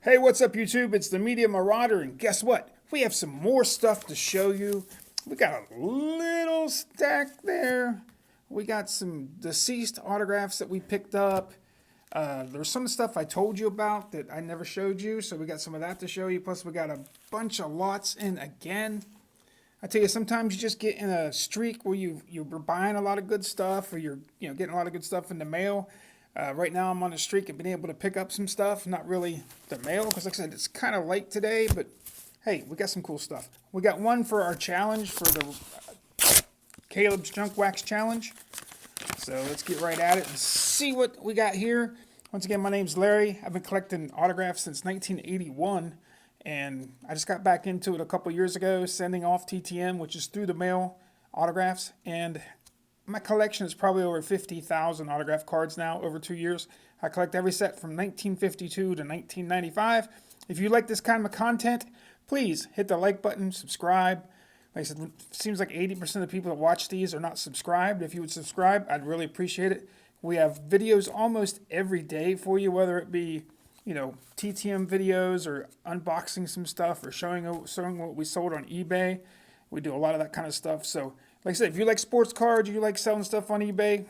Hey, what's up, YouTube? It's the Media Marauder, and guess what? We have some more stuff to show you. We got a little stack there. We got some deceased autographs that we picked up. There's some stuff I told you about that I never showed you, so we got some of that to show you. Plus, we got a bunch of lots in again. I tell you, sometimes you just get in a streak where you're buying a lot of good stuff, or you're getting a lot of good stuff in the mail. Right now I'm on a streak of being able to pick up some stuff, not really the mail, because like I said, it's kind of late today, but hey, we got some cool stuff. We got one for our challenge, for the Caleb's Junk Wax Challenge. So let's get right at it and see what we got here. Once again, my name's Larry. I've been collecting autographs since 1981, and I just got back into it a couple years ago, sending off TTM, which is through the mail, autographs, and my collection is probably over 50,000 autograph cards now over 2 years. I collect every set from 1952 to 1995. If you like this kind of content, please hit the like button, subscribe. Like I said, it seems like 80% of the people that watch these are not subscribed. If you would subscribe, I'd really appreciate it. We have videos almost every day for you, whether it be, TTM videos or unboxing some stuff or showing what we sold on eBay. We do a lot of that kind of stuff. So, like I said, if you like sports cards, you like selling stuff on eBay,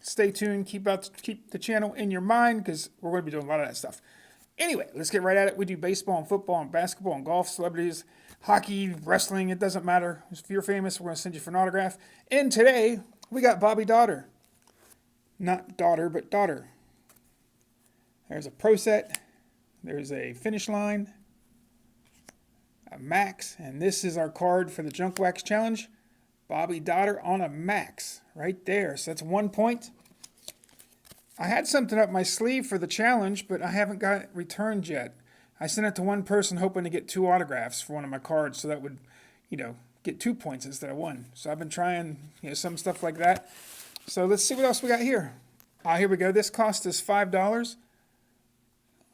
stay tuned. Keep the channel in your mind, because we're going to be doing a lot of that stuff. Anyway, let's get right at it. We do baseball and football and basketball and golf, celebrities, hockey, wrestling. It doesn't matter. If you're famous, we're going to send you for an autograph. And today, we got Bobby Daughter. Not daughter, but daughter. There's a pro set. There's a finish line. A max. And this is our card for the Junk Wax Challenge. Bobby Daughter on a max right there. So that's 1 point. I had something up my sleeve for the challenge, but I haven't got it returned yet. I sent it to one person hoping to get 2 autographs for one of my cards, so that would, get 2 points instead of 1. So I've been trying, some stuff like that. So let's see what else we got here. Here we go. This cost us $5.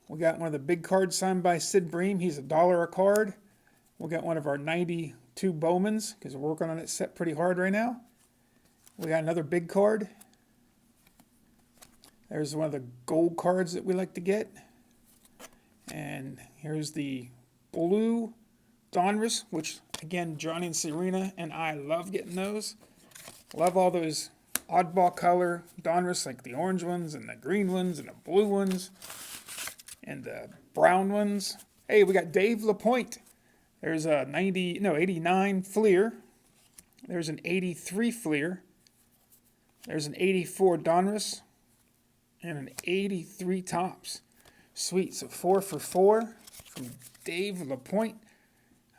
We got one of the big cards signed by Sid Bream. He's $1 a card. We got one of our 92 Bowmans, because we're working on it set pretty hard right now. We got another big card. There's one of the gold cards that we like to get. And here's the blue Donruss, which, again, Johnny and Serena and I love getting those. Love all those oddball color Donruss, like the orange ones and the green ones and the blue ones and the brown ones. Hey, we got Dave LaPointe. There's a 89 Fleer. There's an 83 Fleer. There's an 84 Donruss. And an 83 Topps. Sweet. So 4 for 4 from Dave LaPointe.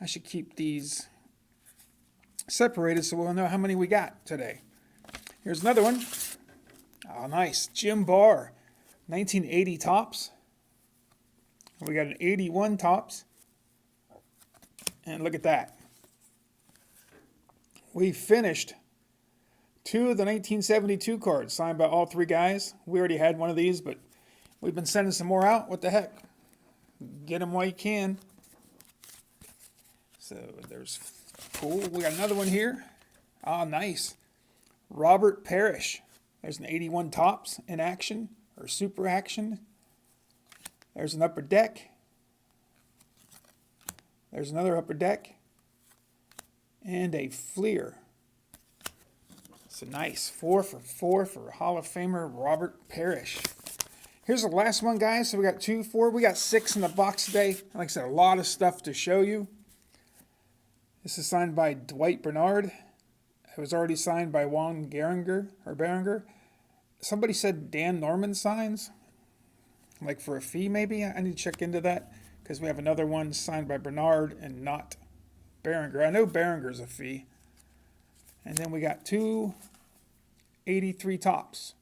I should keep these separated so we'll know how many we got today. Here's another one. Oh, nice. Jim Barr. 1980 Topps. We got an 81 Topps. And look at that. We finished 2 of the 1972 cards signed by all 3 guys. We already had one of these, but we've been sending some more out. What the heck? Get them while you can. So there's cool. We got another one here. Ah, nice. Robert Parrish. There's an 81 Topps in action, or super action. There's an upper deck. There's another upper deck. And a Fleer. So nice. 4 for 4 for Hall of Famer Robert Parrish. Here's the last one, guys. So we got 2, 4. We got 6 in the box today. Like I said, a lot of stuff to show you. This is signed by Dwight Bernard. It was already signed by Juan Berenger. Somebody said Dan Norman signs. Like for a fee, maybe? I need to check into that, because we have another one signed by Bernard and not Berenger. I know Berenger's a fee. And then we got 2 83 Topps.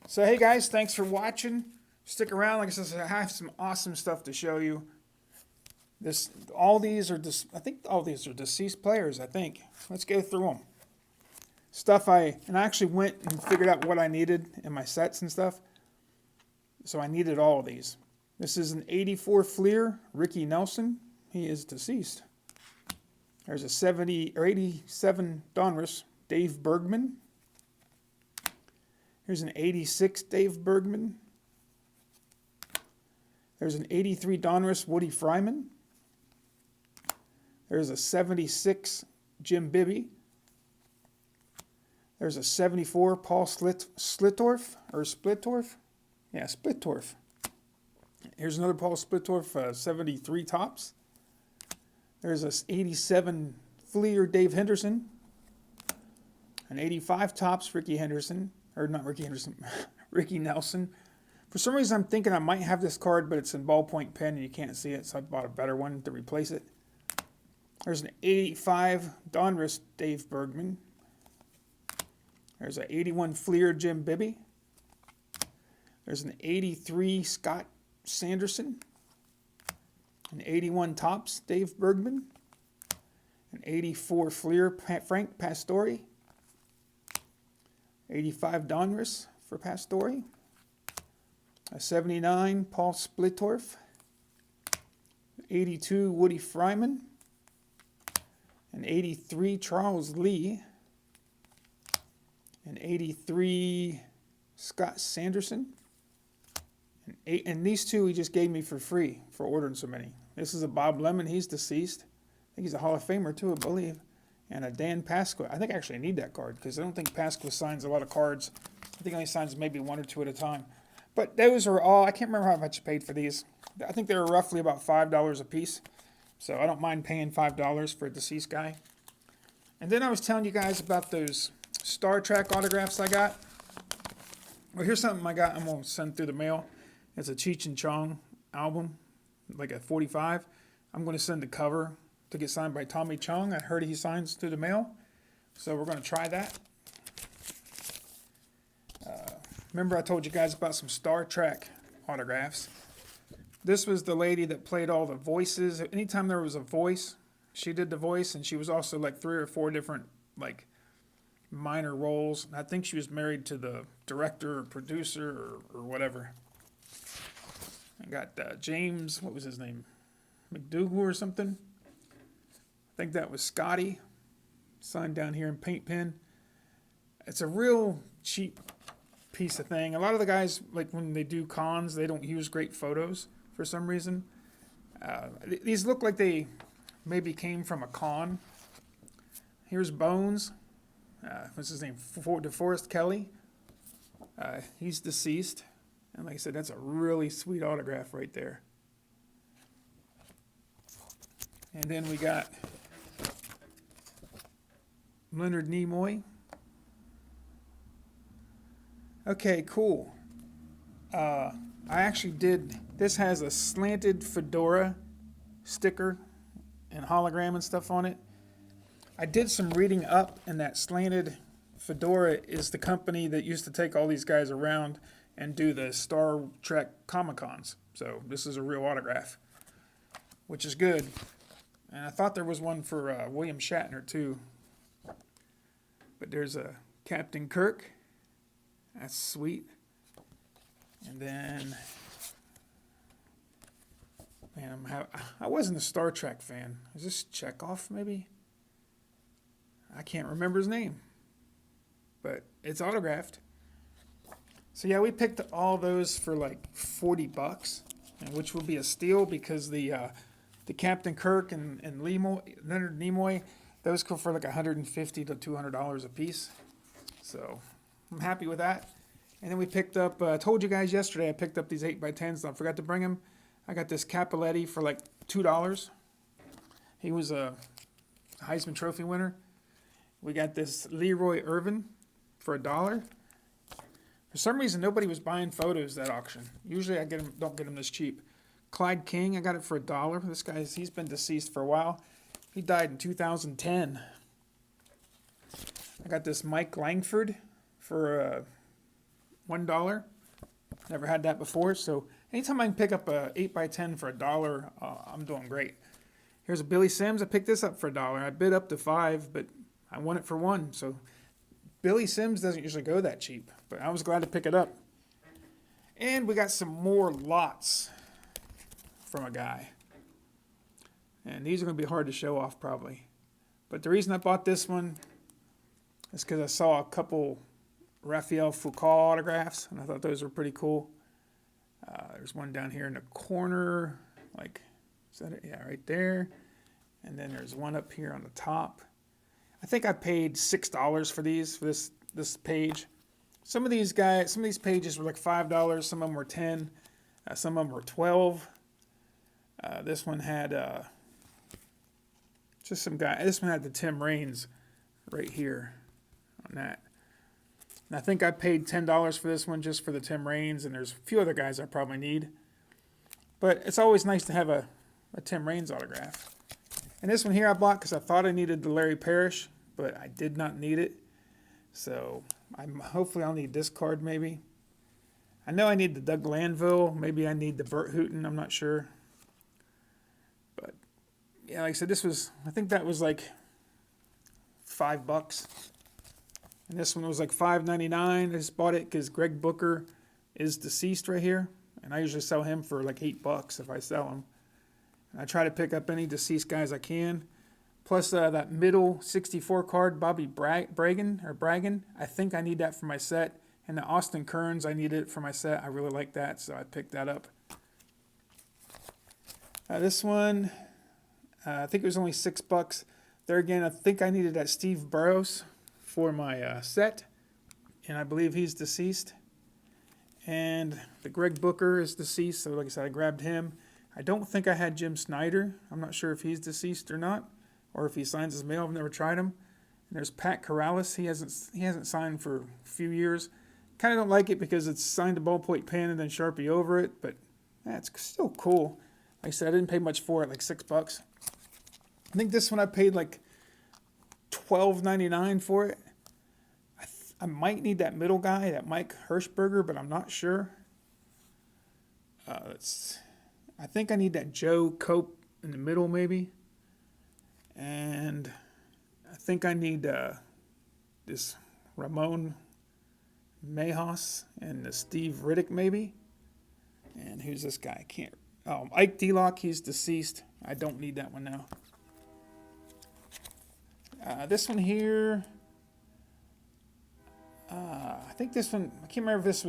So hey guys, thanks for watching. Stick around. Like I said, I have some awesome stuff to show you. I think all these are deceased players, I think. Let's go through them. I actually went and figured out what I needed in my sets and stuff. So I needed all of these. This is an 84 Fleer, Ricky Nelson. He is deceased. There's a 87 Donruss, Dave Bergman. Here's an 86 Dave Bergman. There's an 83 Donruss Woody Fryman. There's a 76 Jim Bibby. There's a 74 Paul Splittorff, or Splittorff? Yeah, Splittorff. Here's another Paul Splittorff 73 Topps. There's a 87 Fleer Dave Henderson. An 85 Topps Ricky Henderson, or not Ricky Henderson, Ricky Nelson. For some reason I'm thinking I might have this card, but it's in ballpoint pen and you can't see it, so I bought a better one to replace it. There's an 85 Donruss Dave Bergman. There's an 81 Fleer Jim Bibby. There's an 83 Scott Sanderson. An 81 Topps Dave Bergman. An 84 Fleer Frank Pastore. 85 Donruss for Pastore. A 79 Paul Splittorff. 82 Woody Fryman. An 83 Charles Lee. An 83 Scott Sanderson. And these two he just gave me for free for ordering so many. This is a Bob Lemon. He's deceased. I think he's a Hall of Famer too, I believe. And a Dan Pasqua. I think I actually need that card because I don't think Pasqua signs a lot of cards. I think he only signs maybe one or two at a time. But those are all, I can't remember how much I paid for these. I think they were roughly about $5 a piece. So I don't mind paying $5 for a deceased guy. And then I was telling you guys about those Star Trek autographs I got. Well, here's something I got I'm going to send through the mail. It's a Cheech and Chong album, like a 45. I'm going to send the cover to get signed by Tommy Chong. I heard he signs through the mail. So we're going to try that. Remember I told you guys about some Star Trek autographs. This was the lady that played all the voices. Anytime there was a voice, she did the voice, and she was also like 3 or 4 different like minor roles. I think she was married to the director or producer or whatever. I got James, what was his name? McDougal or something. I think that was Scotty. Signed down here in paint pen. It's a real cheap piece of thing. A lot of the guys, like when they do cons, they don't use great photos for some reason. These look like they maybe came from a con. Here's Bones. What's his name? DeForest Kelly. He's deceased. And like I said, that's a really sweet autograph right there. And then we got Leonard Nimoy. Okay, cool. I actually did, this has a slanted fedora sticker and hologram and stuff on it. I did some reading up, and that slanted fedora is the company that used to take all these guys around and do the Star Trek Comic-Cons. So this is a real autograph, which is good. And I thought there was one for William Shatner too. But there's a Captain Kirk. That's sweet. And then, man, I wasn't a Star Trek fan. Is this Chekhov maybe? I can't remember his name. But it's autographed. So yeah, we picked all those for like $40, which will be a steal because the Captain Kirk and Leonard Nimoy, those go for like $150 to $200 a piece. So I'm happy with that. And then we picked up, I told you guys yesterday, I picked up these 8x10s. I forgot to bring them. I got this Capoletti for like $2. He was a Heisman Trophy winner. We got this Leroy Irvin for $1. For some reason, nobody was buying photos at auction. Usually I don't get them this cheap. Clyde King, I got it for $1. This guy's, he's been deceased for a while. He died in 2010. I got this Mike Langford for $1. Never had that before, so anytime I can pick up a 8x10 for $1, I'm doing great. Here's a Billy Sims. I picked this up for $1. I bid up to $5, but I won it for $1. So Billy Sims doesn't usually go that cheap, but I was glad to pick it up. And we got some more lots from a guy. And these are going to be hard to show off probably. But the reason I bought this one is because I saw a couple Raphael Foucault autographs, and I thought those were pretty cool. There's one down here in the corner, like, is that it? Yeah, right there. And then there's one up here on the top. I think I paid $6 for these, for this page. Some of these pages were like $5. Some of them were 10. Some of them were 12. This one had just some guy. This one had the Tim Raines right here on that. And I think I paid $10 for this one just for the Tim Raines, and there's a few other guys I probably need. But it's always nice to have a Tim Raines autograph. And this one here I bought because I thought I needed the Larry Parrish, but I did not need it. So hopefully I'll need this card maybe. I know I need the Doug Lanville. Maybe I need the Bert Hooten. I'm not sure. But yeah, like I said, I think that was like $5. And this one was like $5.99. I just bought it because Greg Booker is deceased right here. And I usually sell him for like $8 if I sell him. And I try to pick up any deceased guys I can. Plus that middle 64 card, Bobby Bragin. I think I need that for my set. And the Austin Kearns, I need it for my set. I really like that, so I picked that up. This one, I think it was only $6. There again, I think I needed that Steve Burrows for my set. And I believe he's deceased. And the Greg Booker is deceased, so like I said, I grabbed him. I don't think I had Jim Snyder. I'm not sure if he's deceased or not, or if he signs his mail. I've never tried him. And there's Pat Corrales. He hasn't signed for a few years. Kind of don't like it because it's signed a ballpoint pen and then Sharpie over it, but it's still cool. Like I said, I didn't pay much for it, like $6. I think this one I paid like $12.99 for it. I might need that middle guy, that Mike Hirschberger, but I'm not sure. I think I need that Joe Cope in the middle, maybe. And I think I need this Ramon Mayhaus and the Steve Riddick, maybe. And who's this guy? I can't. Oh, Ike D-Lock, he's deceased. I don't need that one now. This one here. I think this one, I can't remember if this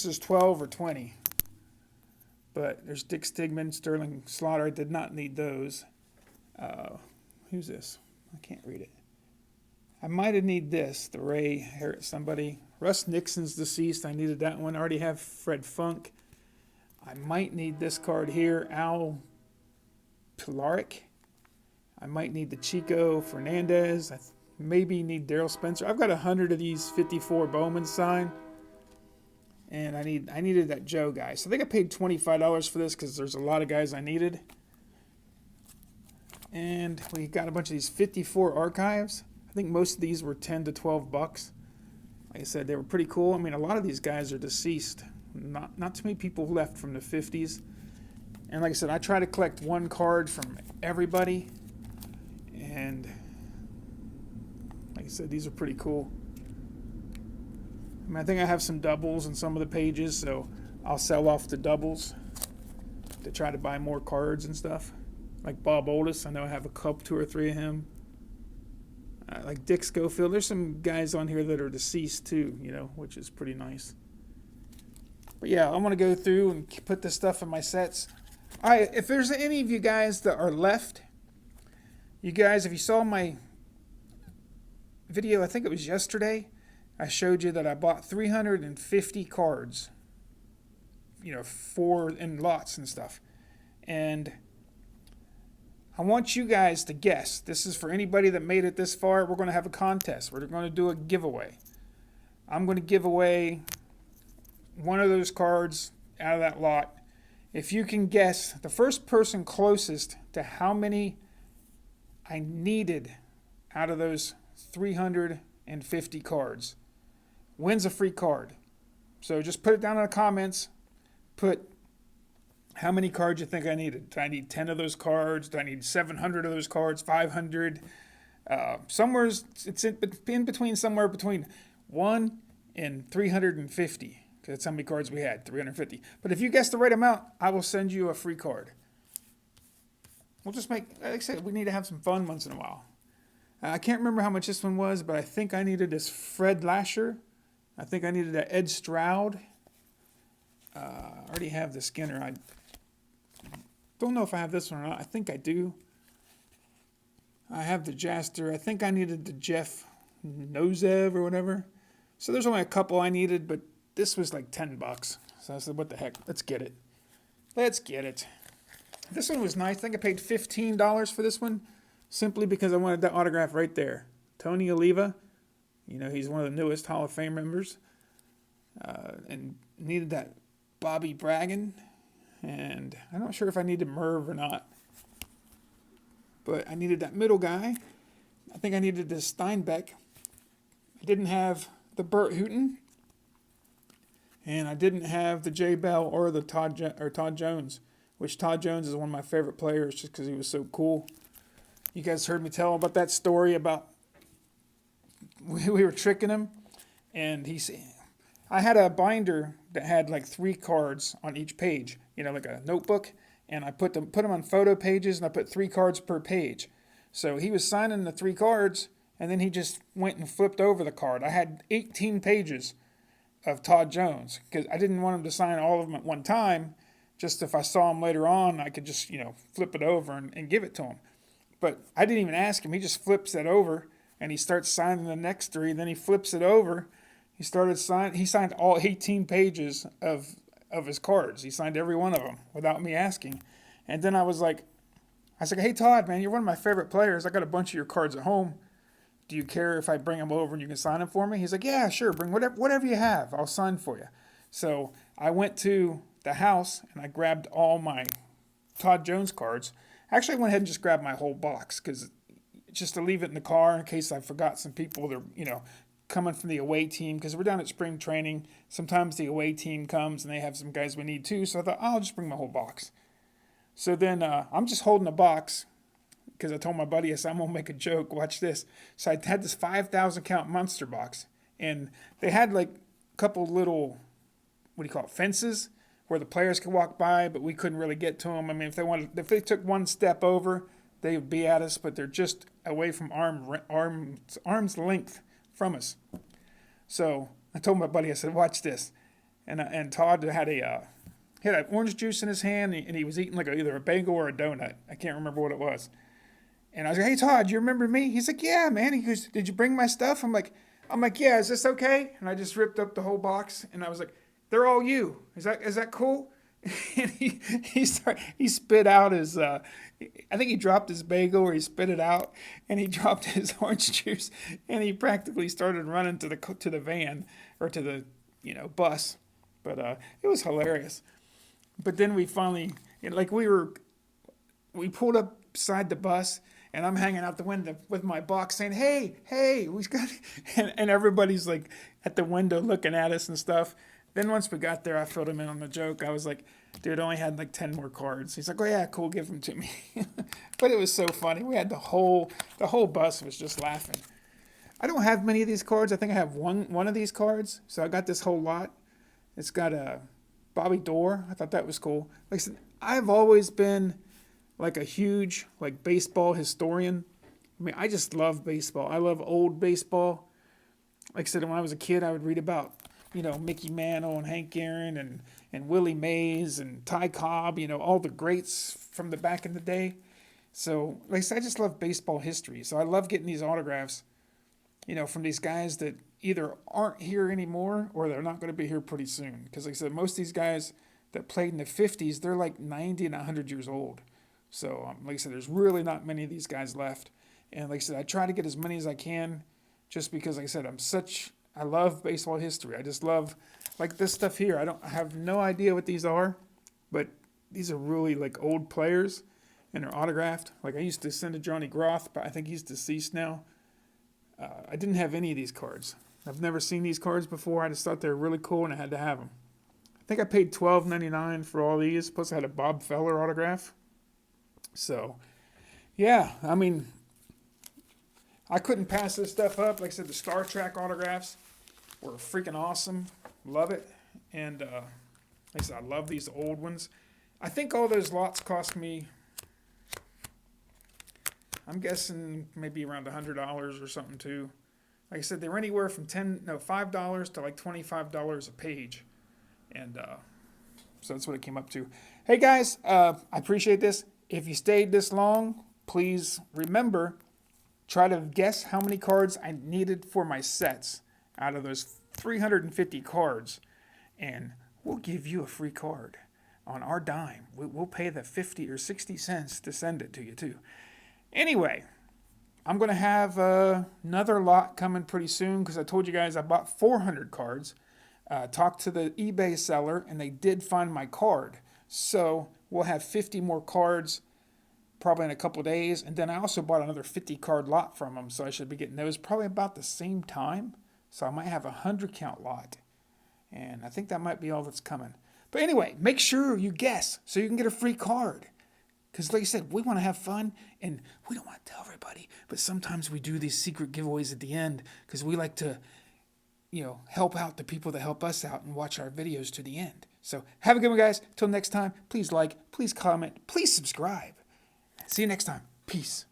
was 12 or 20. But there's Dick Stigman, Sterling Slaughter. I did not need those. Who's this? I can't read it. I might have need this, the Ray Harris somebody. Russ Nixon's deceased. I needed that one. I already have Fred Funk. I might need this card here, Al Pilaric. I might need the Chico Fernandez. I maybe need Daryl Spencer. I've got 100 of these 54 Bowman signed. And I needed that Joe guy. So I think I paid $25 for this because there's a lot of guys I needed. And we got a bunch of these 54 archives. I think most of these were $10 to $12. Like I said, they were pretty cool. I mean, a lot of these guys are deceased. Not too many people left from the 50s. And like I said, I try to collect one card from everybody. And like I said, these are pretty cool. I mean, I think I have some doubles in some of the pages, so I'll sell off the doubles to try to buy more cards and stuff. Like Bob Oldest, I know I have a couple, 2 or 3 of him. Like Dick Schofield, there's some guys on here that are deceased too, which is pretty nice. But yeah, I'm going to go through and put this stuff in my sets. All right, if there's any of you guys that are left, you guys, if you saw my video, I think it was yesterday, I showed you that I bought 350 cards, in lots and stuff. And I want you guys to guess. This is for anybody that made it this far. We're going to have a contest. We're going to do a giveaway. I'm going to give away one of those cards out of that lot. If you can guess, the first person closest to how many I needed out of those 350 cards wins a free card. So just put it down in the comments. Put how many cards you think I needed. Do I need 10 of those cards? Do I need 700 of those cards? 500? Somewhere it's in between, somewhere between 1 and 350. Because that's how many cards we had, 350. But if you guess the right amount, I will send you a free card. We'll just like I said, we need to have some fun once in a while. I can't remember how much this one was, but I think I needed this Fred Lasher. I think I needed that Ed Stroud. I already have the Skinner. I don't know if I have this one or not. I think I do. I have the Jaster. I think I needed the Jeff Nozev or whatever. So there's only a couple I needed, but this was like $10. So I said, what the heck? Let's get it. Let's get it. This one was nice. I think I paid $15 for this one simply because I wanted that autograph right there. Tony Oliva. You know, he's one of the newest Hall of Fame members. And needed that Bobby Bragan. And I'm not sure if I needed Merv or not. But I needed that middle guy. I think I needed this Steinbeck. I didn't have the Burt Hooton. And I didn't have the Jay Bell or the Todd Jones, which Todd Jones is one of my favorite players just because he was so cool. You guys heard me tell about that story about we were tricking him, and I had a binder that had like 3 cards on each page, you know, like a notebook, and I put them on photo pages, and I put 3 cards per page. So he was signing the 3 cards, and then he just went and flipped over the card. I had 18 pages of Todd Jones because I didn't want him to sign all of them at one time. Just if I saw him later on, I could just, you know, flip it over and give it to him. But I didn't even ask him. He just flips it over and he starts signing the next 3. Then he flips it over. He signed all 18 pages of his cards. He signed every one of them without me asking. And then I was like, hey, Todd, man, you're one of my favorite players. I got a bunch of your cards at home. Do you care if I bring them over and you can sign them for me? He's like, yeah, sure. Bring whatever you have. I'll sign for you. So I went to the house and I grabbed all my Todd Jones cards. Actually, I went ahead and just grabbed my whole box because just to leave it in the car in case I forgot some people that are, you know, coming from the away team because we're down at spring training. Sometimes the away team comes and they have some guys we need too. So I thought, I'll just bring my whole box. So then I'm just holding a box because I told my buddy, I said, I'm going to make a joke. Watch this. So I had this 5,000 count monster box. And they had like a couple little, fences where the players could walk by, but we couldn't really get to them. I mean, if they took one step over, they would be at us, but they're just away from arm's length from us. So I told my buddy, I said, watch this. And Todd had an orange juice in his hand, and he was eating like either a bagel or a donut. I can't remember what it was. And I was like, hey, Todd, you remember me? He's like, yeah, man. He goes, did you bring my stuff? I'm like, yeah, is this okay? And I just ripped up the whole box, and I was like, they're all you. Is that cool? And he spit out his, I think he dropped his bagel or he spit it out, and he dropped his orange juice, and he practically started running to the van or to the, bus. But it was hilarious. But then we finally, we pulled up beside the bus, and I'm hanging out the window with my box saying, hey, we got, and everybody's like at the window looking at us and stuff. Then once we got there, I filled him in on the joke. I was like, dude, I only had like 10 more cards. He's like, oh yeah, cool, give them to me. But it was so funny. We had the whole bus was just laughing. I don't have many of these cards. I think I have one of these cards. So I got this whole lot. It's got a Bobby Dorr. I thought that was cool. Like I said, I've always been like a huge baseball historian. I mean, I just love baseball. I love old baseball. Like I said, when I was a kid, I would read about, Mickey Mantle and Hank Aaron and Willie Mays and Ty Cobb, all the greats from the back in the day. So, like I said, I just love baseball history. So I love getting these autographs, from these guys that either aren't here anymore or they're not going to be here pretty soon. Because like I said, most of these guys that played in the 50s, they're like 90 and 100 years old. So, like I said, there's really not many of these guys left. And like I said, I try to get as many as I can just because, like I said, I love baseball history. I just love, like this stuff here. I have no idea what these are, but these are really like old players and they're autographed. Like I used to send to Johnny Groth, but I think he's deceased now. I didn't have any of these cards. I've never seen these cards before. I just thought they were really cool and I had to have them. I think I paid $12.99 for all these. Plus I had a Bob Feller autograph. So, yeah, I mean, I couldn't pass this stuff up. Like I said, the Star Trek autographs were freaking awesome. Love it. And like I said, I love these old ones. I think all those lots cost me, I'm guessing maybe around $100 or something too. Like I said, they were anywhere from $5 to like $25 a page. And So that's what it came up to. Hey guys, I appreciate this. If you stayed this long, please remember, try to guess how many cards I needed for my sets out of those 350 cards, and we'll give you a free card on our dime. We'll pay the 50 or 60 cents to send it to you too. Anyway, I'm going to have another lot coming pretty soon because I told you guys I bought 400 cards. Talked to the eBay seller and they did find my card. So we'll have 50 more cards probably in a couple of days. And then I also bought another 50 card lot from them. So I should be getting those probably about the same time. So I might have a 100 count lot. And I think that might be all that's coming. But anyway, make sure you guess so you can get a free card. Because like I said, we want to have fun and we don't want to tell everybody. But sometimes we do these secret giveaways at the end because we like to, help out the people that help us out and watch our videos to the end. So have a good one, guys. Till next time, please like, please comment, please subscribe. See you next time. Peace.